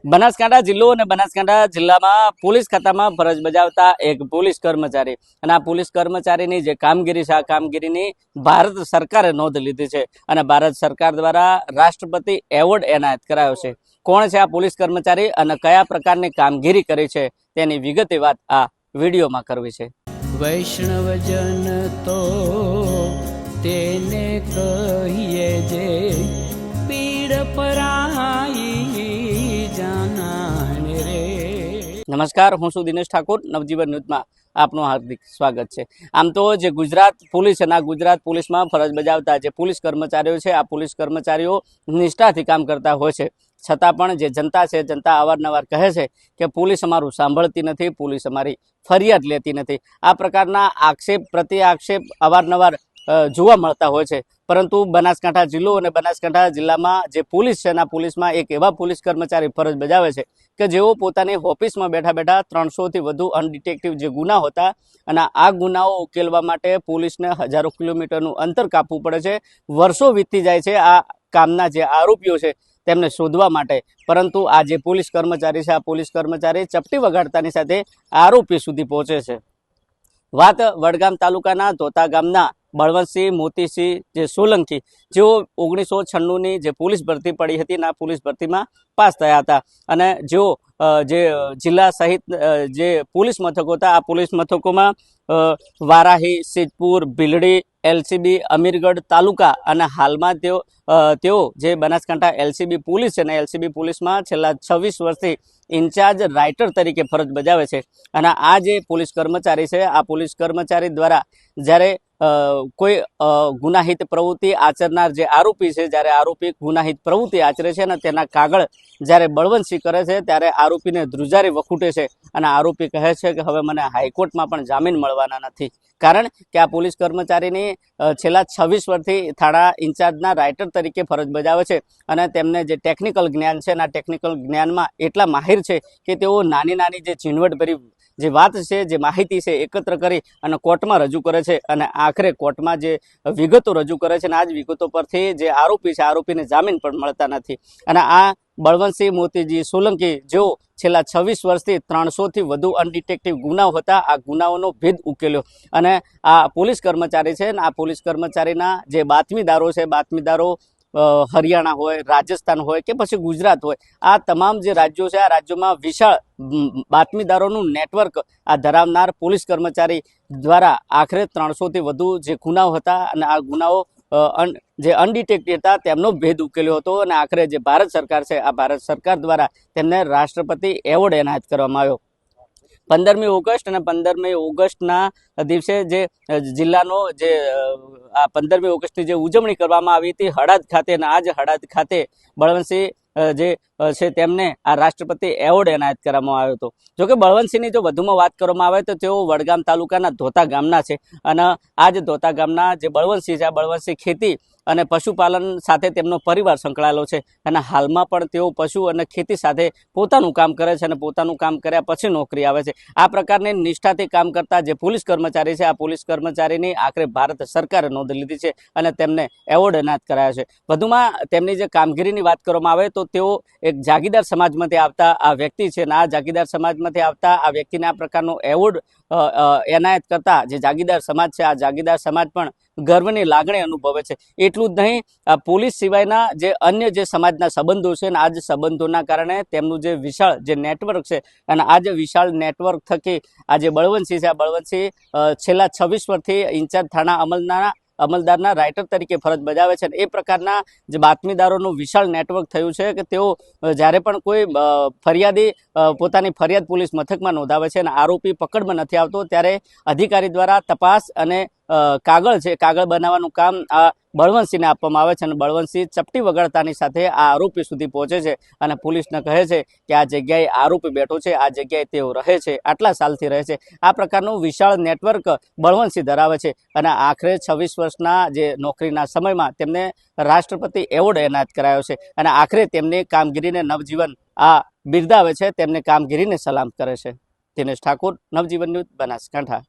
બનાસકાંઠા જિલ્લો અને બનાસકાંઠા જિલ્લામાં પોલીસ ખાતામાં ફરજ બજાવતા એક પોલીસ કર્મચારી અને આ પોલીસ કર્મચારીની જે કામગીરી છે આ કામગીરીની ભારત સરકારે નોંધ લીધી છે અને ભારત સરકાર દ્વારા રાષ્ટ્રપતિ એવોર્ડ એનાયત કરાયો છે। કોણ છે આ પોલીસ કર્મચારી અને કયા પ્રકારની કામગીરી કરી છે તેની વિગતે વાત આ વિડીયોમાં કરવી છે। વૈષ્ણવજન તો તેને કહીએ જે પીડ પરાઈ જાનાને રે। નમસ્કાર, હું છું દિનેશ ઠાકોર, નવજીવન ન્યૂઝમાં આપનું હાર્દિક સ્વાગત છે। આમ તો જે ગુજરાત પોલીસ અને ગુજરાત પોલીસમાં ફરજ બજાવતા જે પોલીસ કર્મચારીઓ છે આ પોલીસ કર્મચારીઓ નિષ્ઠાથી કામ કરતા હોય છે, છતાં પણ જે જનતા છે જનતા અવારનવાર કહે છે કે પોલીસ અમારું સાંભળતી નથી, પોલીસ અમારી ફરિયાદ લેતી નથી। આ પ્રકારના આક્ષેપ પ્રતિ આક્ષેપ અવારનવાર જોવા મળતા હોય છે, પરંતુ બનાસકાંઠા જિલ્લો અને બનાસકાંઠા જિલ્લામાં જે પોલીસ છે આ પોલીસમાં એક એવા પોલીસ કર્મચારી ફરજ બજાવે છે કે જેઓ પોતાની ઓફિસમાં બેઠા બેઠા 300થી વધુ અનડિટેક્ટિવ જે ગુના હતા અને આ ગુનાઓ ઉકેલવા માટે પોલીસને હજારો કિલોમીટરનું અંતર કાપવું પડે છે, વર્ષો વીતી જાય છે આ કામના જે આરોપીઓ છે તેમને શોધવા માટે, પરંતુ આ જે પોલીસ કર્મચારી છે આ પોલીસ કર્મચારી ચપટી વગાડતાની સાથે આરોપી સુધી પહોંચે છે। વાત વડગામ તાલુકાના ધોતા ગામના બળવંતસિંહ મોતીસિંહ જે સોલંકી, જેઓ 1996ની જે પોલીસ ભરતી પડી હતી આ પોલીસ ભરતીમાં પાસ થયા હતા અને જેઓ જે જિલ્લા સહિત જે પોલીસ મથકો હતા આ પોલીસ મથકોમાં વારાહી, સિદ્ધપુર, ભીલડી, એલસીબી, અમીરગઢ તાલુકા અને હાલમાં તેઓ જે બનાસકાંઠા એલસીબી પોલીસ છે અને એલસીબી પોલીસમાં છેલ્લા 26 વર્ષથી ઇન્ચાર્જ રાઇટર તરીકે ફરજ બજાવે છે। અને આ જે પોલીસ કર્મચારી છે આ પોલીસ કર્મચારી દ્વારા જ્યારે કોઈ ગુનાહિત પ્રવૃત્તિ આચરનાર જે આરોપી છે, જ્યારે આરોપી ગુનાહિત પ્રવૃત્તિ આચરે છે અને તેના કાગળ જ્યારે બળવંતસિંહ કરે છે ત્યારે આરોપીને ધ્રુજારી વખૂટે છે અને આરોપી કહે છે કે હવે મને હાઈકોર્ટમાં પણ જામીન મળવાના નથી, કારણ કે આ પોલીસ કર્મચારીની છેલ્લા 26 વર્ષથી થાણા ઇન્ચાર્જના રાઇટર તરીકે ફરજ બજાવે છે અને તેમને જે ટેકનિકલ જ્ઞાન છે અને આ ટેકનિકલ જ્ઞાનમાં એટલા માહિર છે કે તેઓ નાની નાની જે ઝીણવટભરી જે વાત છે, જે માહિતી છે એકત્ર કરી અને કોર્ટમાં રજૂ કરે છે અને આખરે કોર્ટમાં જે વિગતો રજૂ કરે છે અને આ જ વિગતો પરથી જે આરોપી છે આરોપીને જામીન પણ મળતા નથી। અને આ બળવંતસિંહ મોતીજી સોલંકી જેઓ છેલ્લા 26 વર્ષથી 300થી વધુ અનડિટેક્ટિવ ગુનાઓ હતા આ ગુનાઓનો ભેદ ઉકેલ્યો અને આ પોલીસ કર્મચારી છે અને આ પોલીસ કર્મચારીના જે બાતમીદારો છે, બાતમીદારો હરિયાણા હોય, રાજસ્થાન હોય કે પછી ગુજરાત હોય, આ તમામ જે રાજ્યો છે આ રાજ્યોમાં વિશાળ બાતમીદારોનું નેટવર્ક આ ધરાવનાર પોલીસ કર્મચારી દ્વારા આખરે 300થી વધુ જે ગુનાઓ હતા અને આ ગુનાઓ જે અનડિટેક્ટેડ હતા તેમનો ભેદ ઉકેલ્યો હતો અને આખરે જે ભારત સરકાર છે આ ભારત સરકાર દ્વારા તેમને રાષ્ટ્રપતિ એવોર્ડ એનાયત કરવામાં આવ્યો। 15મી ઓગસ્ટ અને 15મી ઓગસ્ટના દિવસે જે જિલ્લાનો જે આ 15મી ઓગસ્ટની જે ઉજવણી કરવામાં આવી હતી હળાદ ખાતે, અને આ જ હળાદ ખાતે બળવંતસિંહ જે છે તેમને આ રાષ્ટ્રપતિ એવોર્ડ એનાયત કરવામાં આવ્યો હતો। જોકે બળવંતસિંહની જો વધુમાં વાત કરવામાં આવે તો તેઓ વડગામ તાલુકાના ધોતા ગામના છે અને આ જ ધોતા ગામના જે બળવંતસિંહ છે આ બળવંતસિંહ ખેતી અને પશુપાલન સાથે તેમનો પરિવાર સંકળાયેલો છે અને હાલમાં પણ તેઓ પશુ અને ખેતી સાથે પોતાનું કામ કરે છે અને પોતાનું કામ કર્યા પછી નોકરી આવે છે। આ પ્રકારની નિષ્ઠાથી કામ કરતા જે પોલીસ કર્મચારી છે આ પોલીસ કર્મચારીની આખરે ભારત સરકારે નોંધ લીધી છે અને તેમને એવોર્ડ એનાયત કરાયો છે। વધુમાં તેમની જે કામગીરીની વાત કરવામાં આવે તો તેઓ એક જાગીરદાર સમાજમાંથી આવતા આ વ્યક્તિ છે અને આ જાગીરદાર સમાજમાંથી આવતા આ વ્યક્તિને આ પ્રકારનો એવોર્ડ એનાયત કરતા જે જાગીરદાર સમાજ છે આ જાગીરદાર સમાજ પણ ગર્વની લાગણી અનુભવે છે। એટલું જ નહીં, પોલીસ સિવાયના જે અન્ય જે સમાજના સંબંધો છે અને આ જ સંબંધોના કારણે તેમનું જે વિશાળ જે નેટવર્ક છે અને આ જે વિશાળ નેટવર્ક થકી આ જે બળવંતસિંહ છે આ બળવંતસિંહ છેલ્લા 26 વર્ષથી ઇન્ચાર્જ થાણા અમલદારના રાઇટર તરીકે ફરજ બજાવે છે અને એ પ્રકારના જે બાતમીદારોનું વિશાળ નેટવર્ક થયું છે કે તેઓ જ્યારે પણ કોઈ ફરિયાદી પોતાની ફરિયાદ પોલીસ મથકમાં નોંધાવે છે અને આરોપી પકડમાં નથી આવતો ત્યારે અધિકારી દ્વારા તપાસ અને કાગળ છે કાગળ બનાવવાનું કામ આ બળવંતસિંહને આપવામાં આવે છે અને બળવંતસિંહ ચપટી વગાડતાની સાથે આ આરોપી સુધી પહોંચે છે અને પોલીસને કહે છે કે આ જગ્યાએ આરોપી બેઠો છે, આ જગ્યાએ તેઓ રહે છે, આટલા સાલથી રહે છે। આ પ્રકારનું વિશાળ નેટવર્ક બળવંતસિંહ ધરાવે છે અને આખરે 26 વર્ષના જે નોકરીના સમયમાં તેમને રાષ્ટ્રપતિ એવોર્ડ એનાયત કરાયો છે અને આખરે તેમની કામગીરીને નવજીવન આ બિરદાવે છે, તેમને કામગીરીને સલામ કરે છે। દિનેશ ઠાકોર, નવજીવન ન્યૂઝ, બનાસકાંઠા।